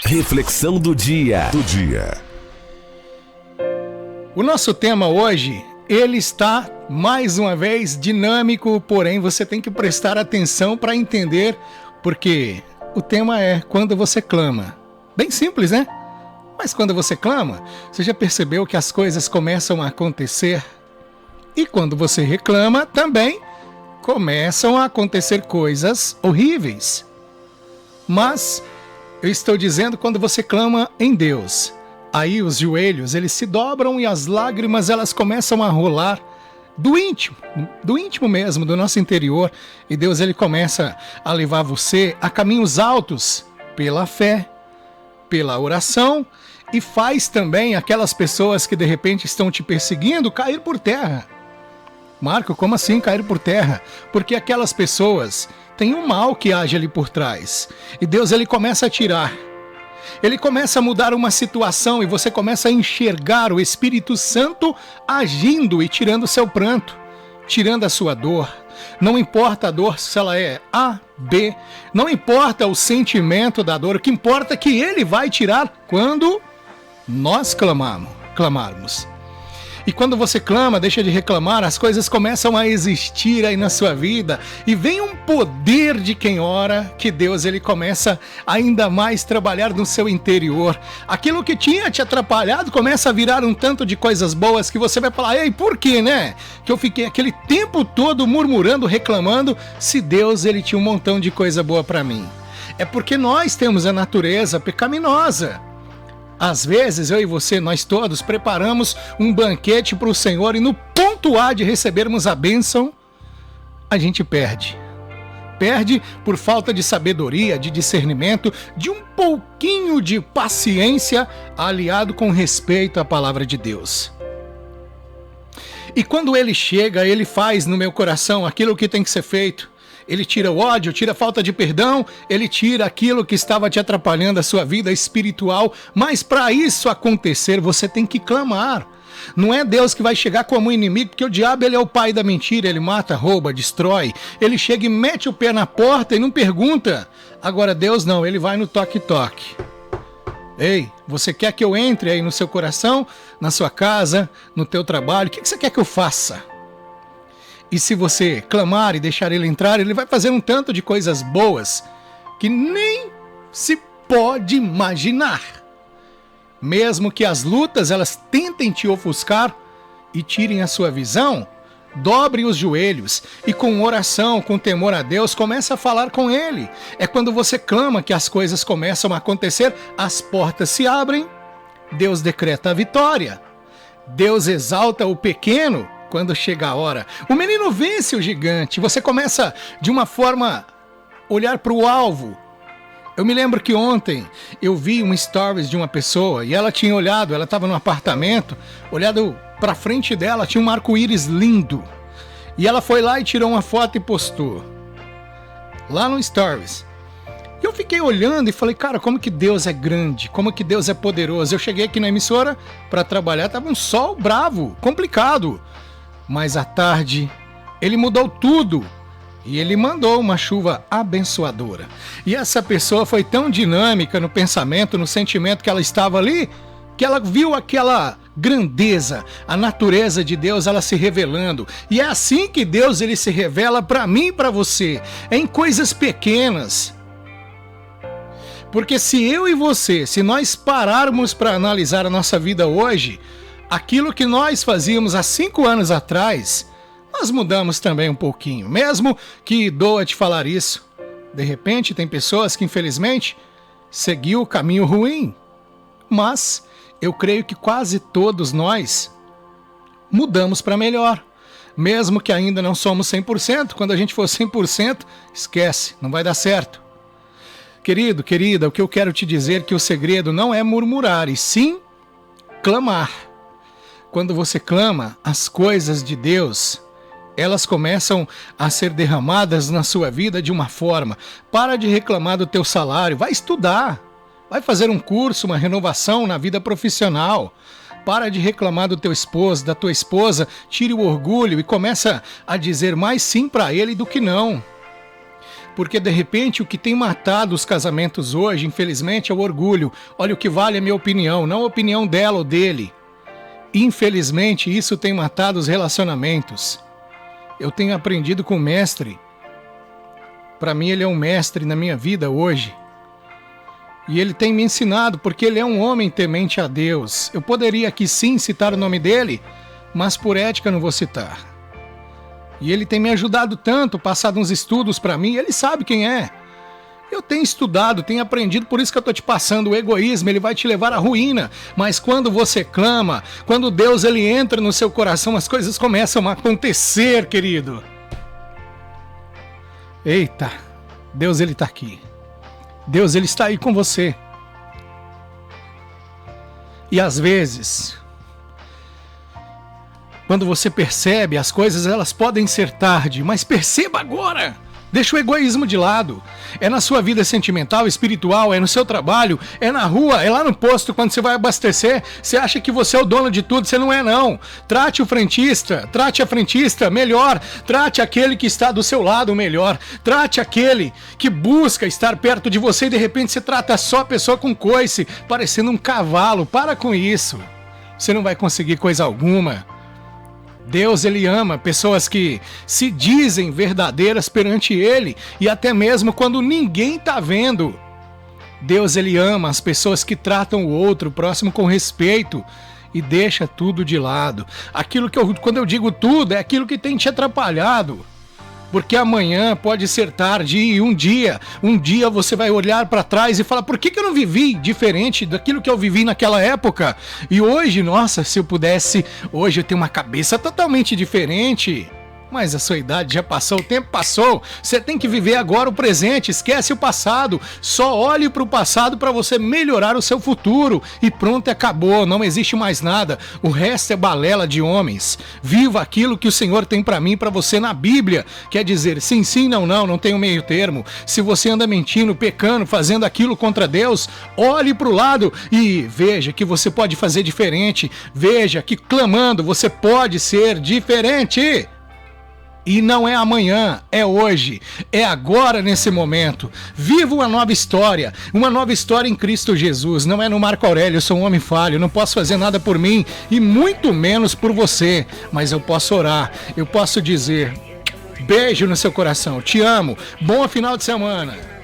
Reflexão do dia. O nosso tema hoje, ele está mais uma vez dinâmico, porém você tem que prestar atenção para entender, porque o tema é quando você clama. Bem simples, né? Mas quando você clama, você já percebeu que as coisas começam a acontecer? E quando você reclama, também começam a acontecer coisas horríveis. Mas eu estou dizendo quando você clama em Deus. Aí os joelhos, eles se dobram e as lágrimas, elas começam a rolar do íntimo mesmo, do nosso interior. E Deus, ele começa a levar você a caminhos altos pela fé, pela oração, e faz também aquelas pessoas que de repente estão te perseguindo cair por terra. Marco, como assim cair por terra? Porque aquelas pessoas têm um mal que age ali por trás. E Deus, ele começa a tirar. Ele começa a mudar uma situação e você começa a enxergar o Espírito Santo agindo e tirando o seu pranto, tirando a sua dor. Não importa a dor se ela é A, B, não importa o sentimento da dor, o que importa é que ele vai tirar quando nós clamarmos. E quando você clama, deixa de reclamar, as coisas começam a existir aí na sua vida. E vem um poder de quem ora, que Deus, ele começa ainda mais trabalhar no seu interior. Aquilo que tinha te atrapalhado começa a virar um tanto de coisas boas que você vai falar: ei, por quê, né? Que eu fiquei aquele tempo todo murmurando, reclamando, se Deus, ele tinha um montão de coisa boa para mim. É porque nós temos a natureza pecaminosa. Às vezes, eu e você, nós todos, preparamos um banquete para o Senhor e no ponto A de recebermos a bênção, a gente perde. Perde por falta de sabedoria, de discernimento, de um pouquinho de paciência, aliado com respeito à palavra de Deus. E quando ele chega, ele faz no meu coração aquilo que tem que ser feito. Ele tira o ódio, tira a falta de perdão, ele tira aquilo que estava te atrapalhando a sua vida espiritual. Mas para isso acontecer, você tem que clamar. Não é Deus que vai chegar como inimigo, porque o diabo, ele é o pai da mentira, ele mata, rouba, destrói. Ele chega e mete o pé na porta e não pergunta. Agora Deus não, ele vai no toque-toque. Ei, você quer que eu entre aí no seu coração, na sua casa, no teu trabalho? O que você quer que eu faça? E se você clamar e deixar ele entrar, ele vai fazer um tanto de coisas boas que nem se pode imaginar. Mesmo que as lutas, elas tentem te ofuscar e tirem a sua visão, dobre os joelhos e com oração, com temor a Deus, comece a falar com ele. É quando você clama que as coisas começam a acontecer, as portas se abrem, Deus decreta a vitória. Deus exalta o pequeno quando chega a hora. O menino vence o gigante. Você começa de uma forma olhar para o alvo. Eu me lembro que ontem eu vi um stories de uma pessoa e ela tinha olhado, ela estava num apartamento, olhado para frente dela, tinha um arco-íris lindo. E ela foi lá e tirou uma foto e postou lá no stories. E eu fiquei olhando e falei: cara, como que Deus é grande, como que Deus é poderoso. Eu cheguei aqui na emissora para trabalhar, estava um sol bravo, complicado. Mas à tarde, ele mudou tudo e ele mandou uma chuva abençoadora. E essa pessoa foi tão dinâmica no pensamento, no sentimento que ela estava ali, que ela viu aquela grandeza, a natureza de Deus, ela se revelando. E é assim que Deus, ele se revela para mim e para você, em coisas pequenas. Porque se eu e você, se nós pararmos para analisar a nossa vida hoje, aquilo que nós fazíamos há 5 anos atrás, nós mudamos também um pouquinho. Mesmo que doa te falar isso, de repente tem pessoas que infelizmente seguiu o caminho ruim. Mas eu creio que quase todos nós mudamos para melhor. Mesmo que ainda não somos 100%, quando a gente for 100%, esquece, não vai dar certo. Querido, querida, o que eu quero te dizer é que o segredo não é murmurar, e sim clamar. Quando você clama, as coisas de Deus, elas começam a ser derramadas na sua vida de uma forma. Para de reclamar do teu salário, vai estudar, vai fazer um curso, uma renovação na vida profissional. Para de reclamar do teu esposo, da tua esposa, tire o orgulho e começa a dizer mais sim para ele do que não. Porque de repente o que tem matado os casamentos hoje, infelizmente, é o orgulho. Olha, o que vale a minha opinião, não a opinião dela ou dele. Infelizmente, isso tem matado os relacionamentos. Eu tenho aprendido com o mestre. Para mim, ele é um mestre na minha vida hoje. E ele tem me ensinado, porque ele é um homem temente a Deus. Eu poderia aqui sim citar o nome dele, mas por ética não vou citar. E ele tem me ajudado tanto, passado uns estudos para mim, ele sabe quem é. Eu tenho estudado, tenho aprendido, por isso que eu tô te passando. O egoísmo, ele vai te levar à ruína. Mas quando você clama, quando Deus ele entra no seu coração, as coisas começam a acontecer, querido. Eita, Deus ele tá aqui. Deus ele está aí com você. E às vezes, quando você percebe, as coisas elas podem ser tarde, mas perceba agora. Deixa o egoísmo de lado. É na sua vida sentimental, espiritual, é no seu trabalho, é na rua, é lá no posto quando você vai abastecer. Você acha que você é o dono de tudo, você não é não. Trate o frentista, trate a frentista melhor. Trate aquele que está do seu lado melhor. Trate aquele que busca estar perto de você e de repente você trata só a pessoa com coice, parecendo um cavalo. Para com isso. Você não vai conseguir coisa alguma. Deus ele ama pessoas que se dizem verdadeiras perante ele e até mesmo quando ninguém está vendo. Deus ele ama as pessoas que tratam o outro, o próximo com respeito e deixa tudo de lado. Quando eu digo tudo, é aquilo que tem te atrapalhado. Porque amanhã pode ser tarde e um dia você vai olhar para trás e falar: por que eu não vivi diferente daquilo que eu vivi naquela época? E hoje, nossa, se eu pudesse, hoje eu tenho uma cabeça totalmente diferente. Mas a sua idade já passou, o tempo passou. Você tem que viver agora o presente, esquece o passado. Só olhe para o passado para você melhorar o seu futuro. E pronto, acabou, não existe mais nada. O resto é balela de homens. Viva aquilo que o Senhor tem para mim e para você na Bíblia. Quer dizer, sim, sim, não, não, não tem um meio termo. Se você anda mentindo, pecando, fazendo aquilo contra Deus, olhe para o lado e veja que você pode fazer diferente. Veja que clamando você pode ser diferente. E não é amanhã, é hoje, é agora nesse momento. Viva uma nova história em Cristo Jesus. Não é no Marco Aurélio, eu sou um homem falho, não posso fazer nada por mim e muito menos por você. Mas eu posso orar, eu posso dizer: beijo no seu coração, te amo, bom final de semana.